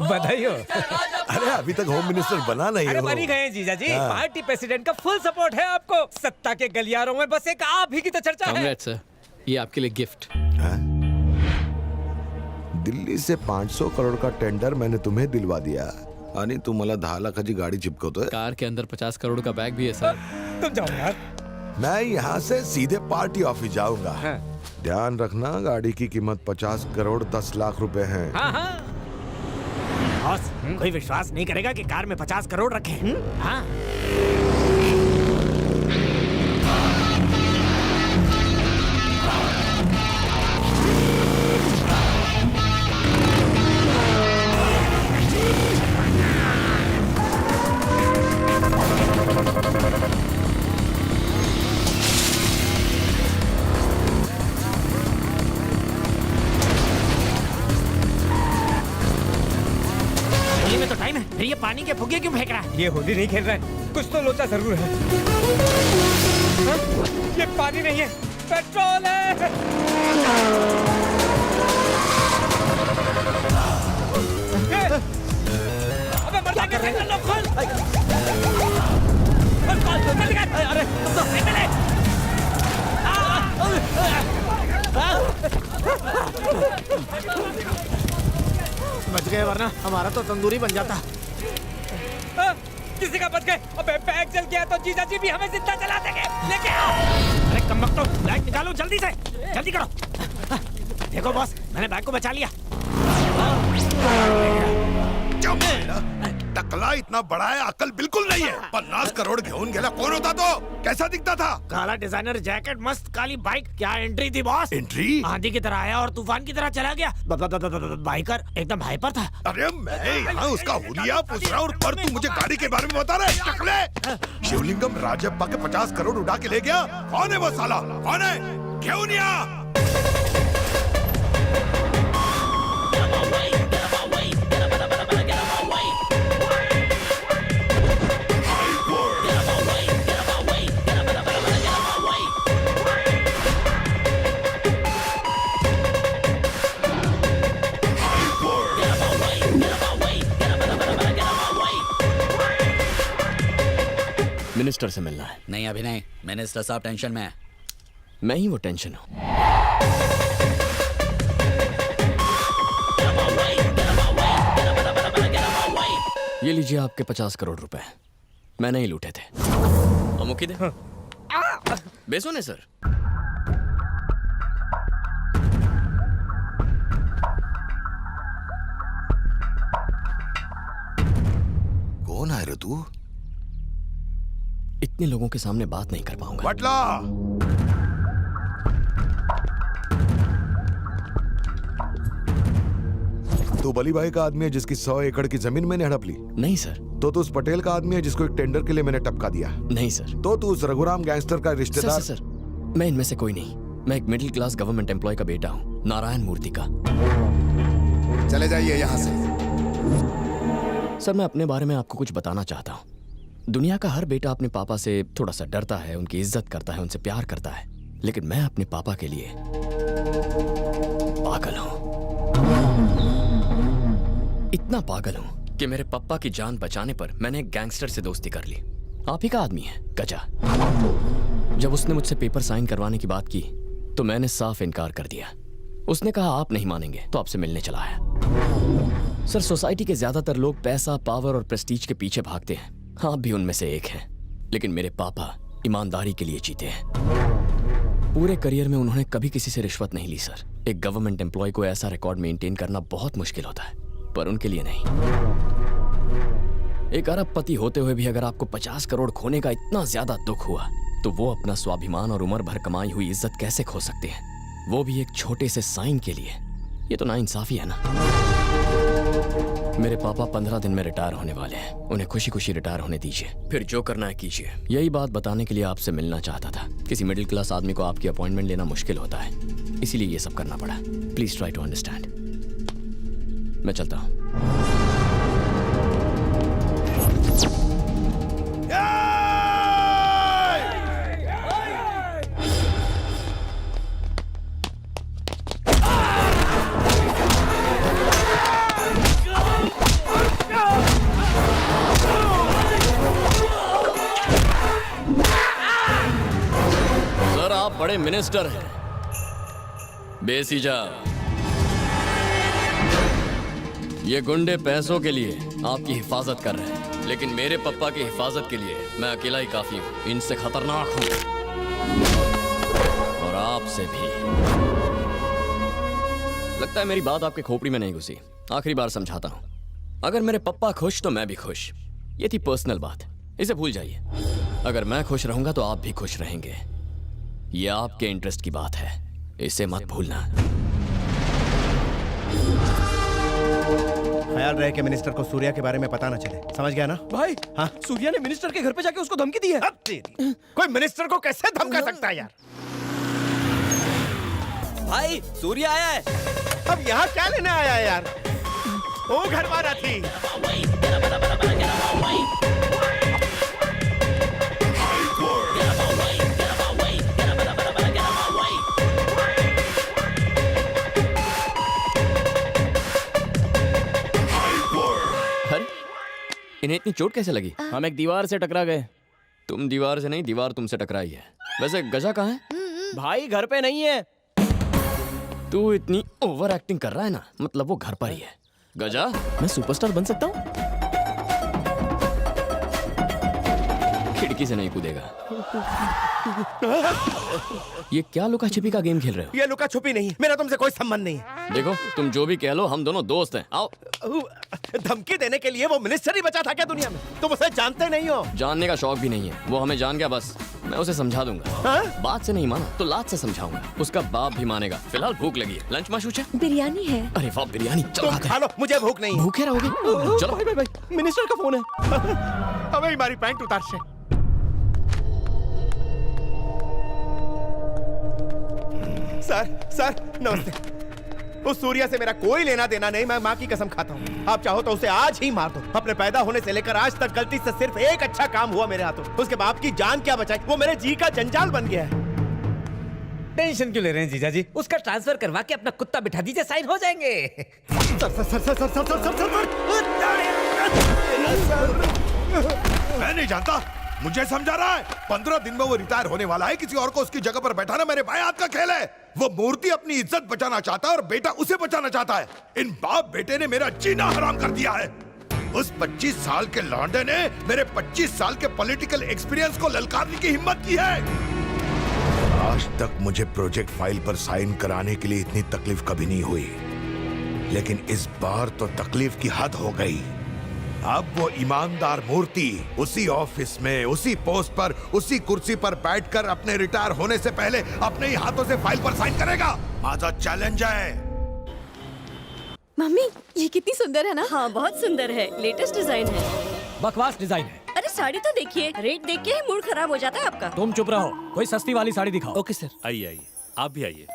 बधाई हो। अरे अभी तक होम मिनिस्टर बना नहीं अरे हो। बन ही गए जीजा जी। पार्टी प्रेसिडेंट का फुल सपोर्ट है आपको। सत्ता के गलियारों में बस एक आप ही की तो चर्चा है। कांग्रेट्स सर, ये आपके लिए गिफ्ट। दिल्ली से 500 करोड़ का टेंडर मैंने तुम्हें दिलवा दिया आणि तू मला 10 लाखाची गाडी चिपकवतोय। कार के अंदर 50 करोड़ का बैग भी है सर। तुम जाओ यार। मैं यहाँ से सीधे पार्टी ऑफिस जाऊंगा। ध्यान रखना, गाड़ी की कीमत 50 करोड़ 10 लाख रुपए है। हाँ हाँ बॉस, कोई विश्वास नहीं करेगा कि कार में 50 करोड़ रखे हैं। हाँ में तो टाइम है, फिर ये पानी के फुग्गे क्यों फेंक रहा है? ये होली नहीं खेल रहा है, कुछ तो लोचा जरूर है। हाँ? ये पानी नहीं है, पेट्रोल है। अबे मर जाएंगे, खोल। अरे बच गए, वरना हमारा तो तंदूरी बन जाता। किसी का बच गए। अबे बैग जल गया तो जीजा जी भी हमें जिंदा जला देंगे। लेके आओ। अरे कमबख्तो, लाइट निकालो जल्दी से, जल्दी करो। देखो बॉस, मैंने बैग को बचा लिया। टकला इतना बड़ा है, अकल बिल्कुल नहीं है। 50 करोड़ घेऊन गेला कौन होता तो? कैसा दिखता था? काला डिजाइनर जैकेट, मस्त काली बाइक। क्या एंट्री थी बॉस? एंट्री आंधी की तरह आया और तूफान की तरह चला गया। बाइकर एकदम हाइपर था। अरे मैं यहाँ उसका हुलिया पूछ रहा हूँ और तू मुझे गाड़ी के बारे में बता रहा है? टकले, शिवलिंगम राजप्पा के 50 करोड़ उड़ा के ले गया। कौन है वो साला? कौन है? क्यों नहीं आ? मिनिस्टर से मिलना है। नहीं अभी नहीं, मिनिस्टर साहब टेंशन में है। मैं ही वो टेंशन हूँ। ये लीजिए आपके 50 करोड़ रुपए। मैंने ही लूटे थे। अमुकी दे। बेसुने सर। कौन है रे तू? इतने लोगों के सामने बात नहीं कर पाऊंगा। बटला, तू बली भाई का आदमी है जिसकी 100 एकड़ की जमीन मैंने हड़प ली? नहीं सर। तो तू उस पटेल का आदमी है जिसको एक टेंडर के लिए मैंने टपका दिया? नहीं सर। तो तू उस रघुराम गैंगस्टर का रिश्तेदार? सर, मैं इनमें से कोई नहीं। मैं एक मिडिल क्लास गवर्नमेंट एम्प्लॉय का बेटा हूँ, नारायण मूर्ति का। चले जाइए यहाँ से। सर मैं अपने बारे में आपको कुछ बताना चाहता हूँ। दुनिया का हर बेटा अपने पापा से थोड़ा सा डरता है, उनकी इज्जत करता है, उनसे प्यार करता है। लेकिन मैं अपने पापा के लिए पागल हूं। इतना पागल हूं कि मेरे पापा की जान बचाने पर मैंने एक गैंगस्टर से दोस्ती कर ली। आप ही का आदमी है, गजा। जब उसने मुझसे पेपर साइन करवाने की बात की तो मैंने साफ इनकार कर दिया। उसने कहा आप नहीं मानेंगे तो आपसे मिलने चला आया। सर सोसाइटी के ज्यादातर लोग पैसा, पावर और प्रेस्टीज के पीछे भागते हैं। आप भी उनमें से एक हैं। लेकिन मेरे पापा ईमानदारी के लिए जीते हैं। पूरे करियर में उन्होंने कभी किसी से रिश्वत नहीं ली सर। एक गवर्नमेंट एम्प्लॉय को ऐसा रिकॉर्ड मेंटेन करना बहुत मुश्किल होता है, पर उनके लिए नहीं। एक अरबपति होते हुए भी अगर आपको 50 करोड़ खोने का इतना ज्यादा दुख हुआ तो वो अपना स्वाभिमान और उम्र भर कमाई हुई इज्जत कैसे खो सकते हैं, वो भी एक छोटे से साइन के लिए। ये तो नाइंसाफी है ना। मेरे पापा 15 दिन में रिटायर होने वाले हैं। उन्हें खुशी खुशी रिटायर होने दीजिए, फिर जो करना है कीजिए। यही बात बताने के लिए आपसे मिलना चाहता था। किसी मिडिल क्लास आदमी को आपकी अपॉइंटमेंट लेना मुश्किल होता है, इसीलिए ये सब करना पड़ा। Please try to understand. मैं चलता हूँ। सर आप बड़े मिनिस्टर हैं। बेसीजा, ये गुंडे पैसों के लिए आपकी हिफाजत कर रहे हैं, लेकिन मेरे पप्पा की हिफाजत के लिए मैं अकेला ही काफी हूँ। इनसे खतरनाक हूँ और आपसे भी। लगता है मेरी बात आपके खोपड़ी में नहीं घुसी। आखिरी बार समझाता हूँ, अगर मेरे पप्पा खुश तो मैं भी खुश। ये थी पर्सनल बात, इसे भूल जाइए। अगर मैं खुश रहूंगा तो आप भी खुश रहेंगे। ये आपके इंटरेस्ट की बात है, इसे मत भूलना। ख्याल रहे कि मिनिस्टर को सूर्या के बारे में पता ना चले, समझ गया ना? भाई हाँ? सूर्या ने मिनिस्टर के घर पे जाके उसको धमकी दी है। अब तेरी कोई मिनिस्टर को कैसे धमका सकता है यार? भाई सूर्या आया है। अब यहाँ क्या लेने आया है यार? वो घर वाला थी। अरे इन्हें इतनी चोट कैसे लगी? हम एक दीवार से टकरा गए। तुम दीवार से नहीं, दीवार तुमसे टकराई है। वैसे गजा कहाँ है? भाई घर पे नहीं है। तू इतनी ओवर एक्टिंग कर रहा है ना, मतलब वो घर पर ही है। गजा, मैं सुपरस्टार बन सकता हूँ। खिड़की से नहीं कूदेगा। ये क्या लुका छिपी का गेम खेल रहे हो? ये लुका छुपी नहीं, मेरा तुमसे कोई संबंध नहीं है। देखो तुम जो भी कह लो, हम दोनों दोस्त हैं। आओ। धमकी देने के लिए वो मिनिस्टर ही बचा था क्या दुनिया में? तुम उसे जानते नहीं हो। जानने का शौक भी नहीं है, वो हमें जान गया बस। मैं उसे समझा दूंगा। हाँ? बात से नहीं माना तो लात से समझाऊंगा। उसका बाप भी मानेगा। फिलहाल भूख लगी है, लंच माशूचा? बिरयानी है। अरे वाह, बिरयानी। चलो तुम खाते खा हैं। लो, मुझे भूख नहीं है। भूखे रहोगे? चलो। भाई भाई भाई मिनिस्टर का फोन है। हमें हमारी पैंट उतार से। सर नमस्ते। उस सूर्या से मेरा कोई लेना देना नहीं, मैं माँ की कसम खाता हूँ। आप चाहो तो उसे आज ही मार दो। अपने पैदा होने से लेकर आज तक गलती से सिर्फ एक अच्छा काम हुआ मेरे हाथों। उसके बाप की जान क्या बचाई, वो मेरे जी का जंजाल बन गया है। टेंशन क्यों ले रहे हैं जीजा जी? उसका ट्रांसफर करवा के अपना कुत्ता बिठा दीजिए, साइन हो जाएंगे। मैं नहीं जानता, मुझे समझा रहा है। 15 दिन में वो रिटायर होने वाला है, किसी और को उसकी जगह पर बैठाना मेरे भाई हाथ का खेल है। वो मूर्ति अपनी इज्जत बचाना चाहता है और बेटा उसे बचाना चाहता है। इन बाप बेटे ने मेरा जीना हराम कर दिया है। उस 25 साल के लौंडे ने मेरे 25 साल के पॉलिटिकल एक्सपीरियंस को ललकारने की हिम्मत की है। आज तक मुझे प्रोजेक्ट फाइल पर साइन कराने के लिए इतनी तकलीफ कभी नहीं हुई, लेकिन इस बार तो तकलीफ की हद हो गई। अब वो ईमानदार मूर्ति उसी ऑफिस में, उसी पोस्ट पर, उसी कुर्सी पर बैठकर अपने रिटायर होने से पहले अपने ही हाथों से फाइल पर साइन करेगा। माझा चैलेंज है। मम्मी ये कितनी सुंदर है ना? हाँ बहुत सुंदर है, लेटेस्ट डिजाइन है। बकवास डिजाइन है। अरे साड़ी तो देखिए, रेट देख के ही मूड खराब हो जाता है आपका। तुम चुप रहो, कोई सस्ती वाली साड़ी दिखाओ। Okay sir. आइए आइए, आप भी आइए।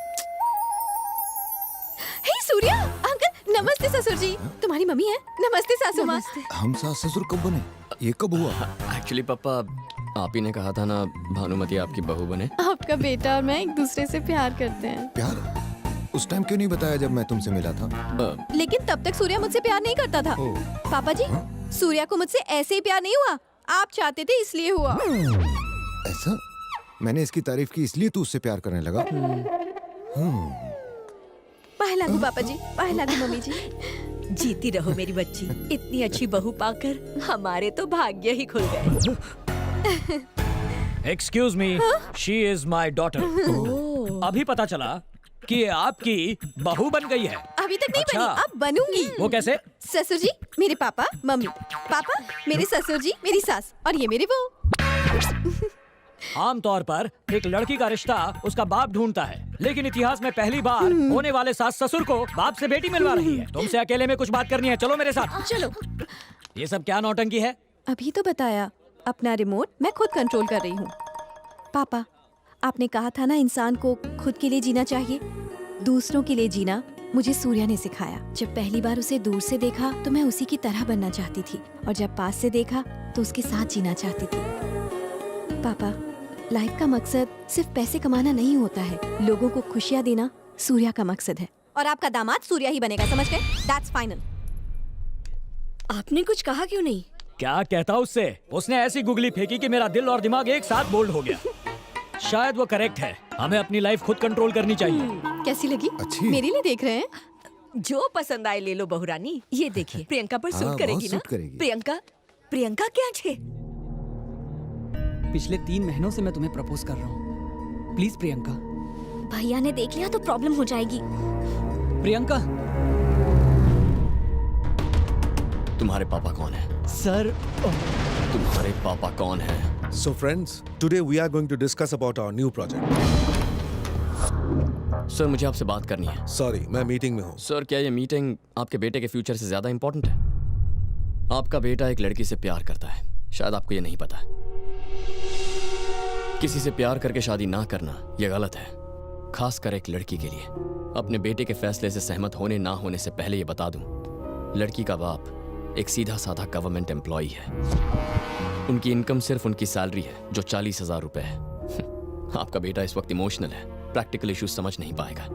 हे सूर्या अंकल, नमस्ते ससुर जी। तुम्हारी मम्मी है? नमस्ते सासू माँ। हम सास ससुर कब बने? ये कब हुआ? एक्चुअली पापा, आप ही ने कहा था ना भानुमति आपकी बहू बने। आपका बेटा और मैं एक दूसरे से प्यार करते हैं। प्यार? उस टाइम क्यों नहीं बताया जब मैं तुमसे मिला था? लेकिन तब तक सूर्या मुझसे प्यार नहीं करता था। पापा जी, सूर्या को मुझसे ऐसे ही प्यार नहीं हुआ, आप चाहते थे इसलिए हुआ। ऐसा? मैंने इसकी तारीफ की इसलिए तू उससे प्यार करने लगा? पाए लागू पापा जी, पाए लागू मम्मी जी। जीती रहो मेरी बच्ची, इतनी अच्छी बहू पाकर हमारे तो भाग्य ही खुल गए। Excuse me, she is my daughter. अभी पता चला कि ये आपकी बहू बन गई है। अभी तक नहीं अच्छा। बनी, अब बनूंगी। वो कैसे? ससुर जी मेरे पापा, मम्मी, पापा मेरे ससुर जी, मेरी सास, और ये मेरे वो। आमतौर पर एक लड़की का रिश्ता उसका बाप ढूंढता है, लेकिन इतिहास में पहली बार होने वाले सास ससुर को बाप से बेटी मिलवा रही है। तुमसे अकेले में कुछ बात करनी है, चलो मेरे साथ। चलो। ये सब क्या नौटंकी है? अभी तो बताया, अपना रिमोट मैं खुद कंट्रोल कर रही हूँ। पापा, आपने कहा था ना इंसान को खुद के लिए जीना चाहिए, दूसरों के लिए जीना मुझे सूर्या ने सिखाया। जब पहली बार उसे दूर से देखा तो मैं उसी की तरह बनना चाहती थी, और जब पास से देखा तो उसके साथ जीना चाहती थी। पापा, लाइफ का मकसद सिर्फ पैसे कमाना नहीं होता है, लोगों को खुशियाँ देना सूर्या का मकसद है। और आपका दामाद सूर्या ही बनेगा, समझ गए? That's final. आपने कुछ कहा क्यों नहीं? क्या कहता उससे? उसने ऐसी गुगली फेंकी कि मेरा दिल और दिमाग एक साथ बोल्ड हो गया। शायद वो करेक्ट है। हमें अपनी लाइफ खुद कंट्रोल करनी चाहिए। कैसी लगी? अच्छी। मेरे लिए देख रहे हैं? जो पसंद आए ले लो बहुरानी। ये देखिए प्रियंका पर हाँ, सूट करेगी बहुत ना? सूट करेगी। प्रियंका प्रियंका क्या छे? पिछले 3 महीनों से मैं तुम्हें प्रपोज कर रहा हूँ। प्लीज प्रियंका। भैया ने देख लिया तो प्रॉब्लम हो जाएगी। प्रियंका। तुम्हारे पापा कौन है? सर। तुम्हारे पापा कौन है? So friends, today we are going to discuss about our new project. Sir मुझे आपसे बात करनी है। Sorry, मैं मीटिंग में हूँ। सर क्या ये मीटिंग आपके बेटे के फ्यूचर से ज्यादा इंपॉर्टेंट है? आपका बेटा एक लड़की से प्यार करता है, शायद आपको ये नहीं पता। किसी से प्यार करके शादी ना करना यह गलत है, खासकर एक लड़की के लिए। अपने बेटे के फैसले से सहमत होने ना होने से पहले ये बता दूं, लड़की का बाप एक सीधा साधा गवर्नमेंट एम्प्लॉई है। उनकी इनकम सिर्फ उनकी सैलरी है जो 40,000 रुपए है। आपका बेटा इस वक्त इमोशनल है, प्रैक्टिकल इश्यूज समझ नहीं पाएगा,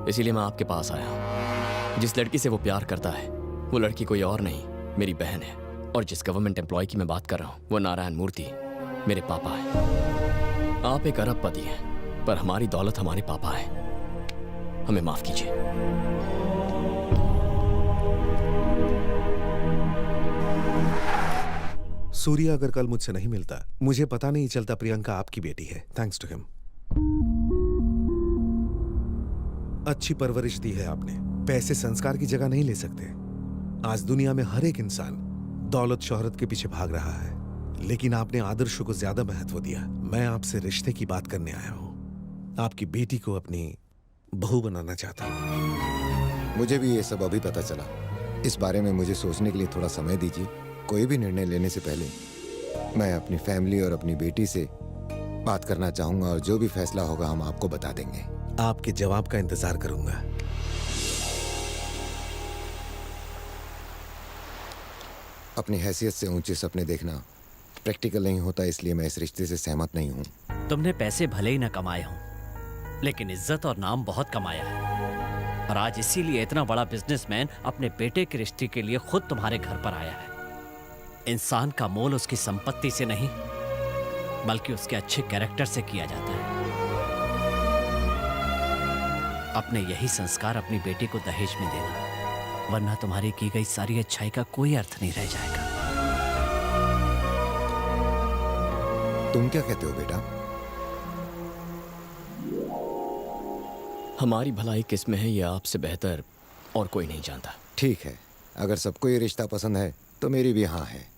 इसीलिए मैं आपके पास आया हूं। जिस लड़की से वो प्यार करता है वो लड़की कोई और नहीं, मेरी बहन है। और जिस गवर्नमेंट एम्प्लॉय की मैं बात कर रहा हूँ वो नारायण मूर्ति मेरे पापा है। आप एक अरबपति हैं, पर हमारी दौलत हमारे पापा है। हमें माफ कीजिए। सूर्य अगर कल मुझसे नहीं मिलता, मुझे पता नहीं चलता प्रियंका आपकी बेटी है। Thanks to him. अच्छी परवरिश दी है आपने। पैसे संस्कार की जगह नहीं ले सकते। आज दुनिया में हर एक इंसान दौलत शोहरत के पीछे भाग रहा है, लेकिन आपने आदर्शों को ज्यादा महत्व दिया। मैं आपसे रिश्ते की बात करने आया हूं। आपकी बेटी को अपनी बहू बनाना चाहता हूं। मुझे भी ये सब अभी पता चला। इस बारे में मुझे सोचने के लिए थोड़ा समय दीजिए। कोई भी निर्णय लेने से पहले मैं अपनी फैमिली और अपनी बेटी से बात करना चाहूंगा, और जो भी फैसला होगा हम आपको बता देंगे। आपके जवाब का इंतजार करूंगा। अपनी हैसियत से ऊंचे सपने देखना प्रैक्टिकल नहीं होता, इसलिए मैं इस रिश्ते से सहमत नहीं हूं। तुमने पैसे भले ही न कमाए हों, लेकिन इज्जत और नाम बहुत कमाया है। और आज इसीलिए इतना बड़ा बिजनेसमैन अपने बेटे के रिश्ते के लिए खुद तुम्हारे घर पर आया है। इंसान का मोल उसकी संपत्ति से नहीं, बल्कि उसके अच्छे कैरेक्टर से किया जाता है। अपने यही संस्कार अपनी बेटी को दहेज में देना, वरना तुम्हारी की गई सारी अच्छाई का कोई अर्थ नहीं रह जाएगा। तुम क्या कहते हो बेटा? हमारी भलाई किस में है ये आपसे बेहतर और कोई नहीं जानता। ठीक है, अगर सबको ये रिश्ता पसंद है तो मेरी भी हाँ है।